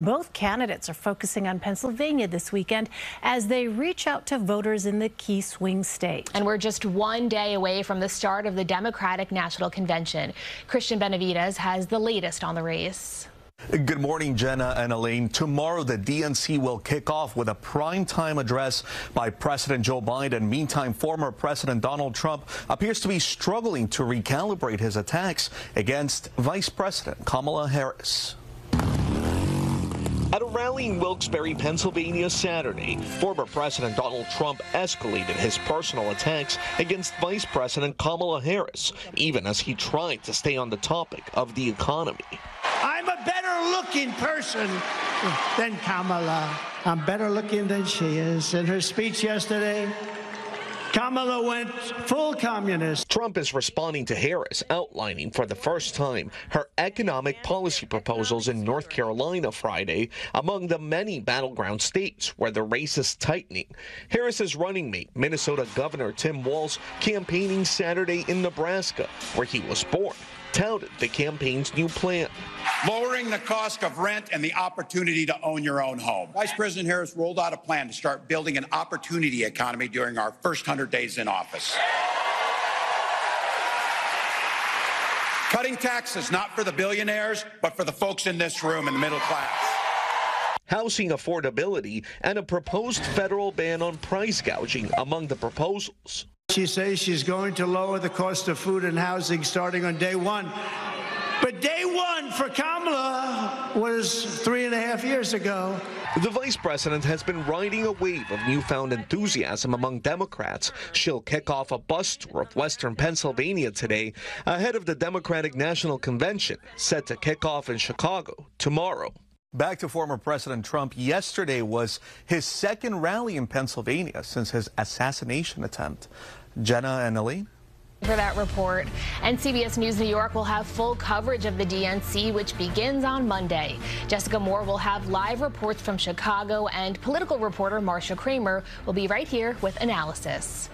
Both candidates are focusing on Pennsylvania this weekend as they reach out to voters in the key swing state. And we're just one day away from the start of the Democratic National Convention. Cristian Benavides has the latest on the race. Good morning, Jenna and Elaine. Tomorrow, the DNC will kick off with a primetime address by President Joe Biden. Meantime, former President Donald Trump appears to be struggling to recalibrate his attacks against Vice President Kamala Harris. At a rally in Wilkes-Barre, Pennsylvania Saturday, former President Donald Trump escalated his personal attacks against Vice President Kamala Harris, even as he tried to stay on the topic of the economy. I'm a better looking person than Kamala. I'm better looking than she is. In her speech yesterday, Kamala went full communist. Trump is responding to Harris, outlining for the first time her economic policy proposals in North Carolina Friday, among the many battleground states where the race is tightening. Harris's running mate, Minnesota Governor Tim Walz, campaigning Saturday in Nebraska, where he was born, touted the campaign's new plan. Lowering the cost of rent and the opportunity to own your own home. Vice President Harris rolled out a plan to start building an opportunity economy during our first 100 days in office. Cutting taxes, not for the billionaires, but for the folks in this room in the middle class. Housing affordability and a proposed federal ban on price gouging among the proposals. She says she's going to lower the cost of food and housing starting on day one. But day one for Kamala was 3.5 years ago. The vice president has been riding a wave of newfound enthusiasm among Democrats. She'll kick off a bus tour of western Pennsylvania today ahead of the Democratic National Convention, set to kick off in Chicago tomorrow. Back to former President Trump. Yesterday was his second rally in Pennsylvania since his assassination attempt. Jenna and Elaine? For that report. And CBS News New York will have full coverage of the DNC, which begins on Monday. Jessica Moore will have live reports from Chicago, and political reporter Marcia Kramer will be right here with analysis.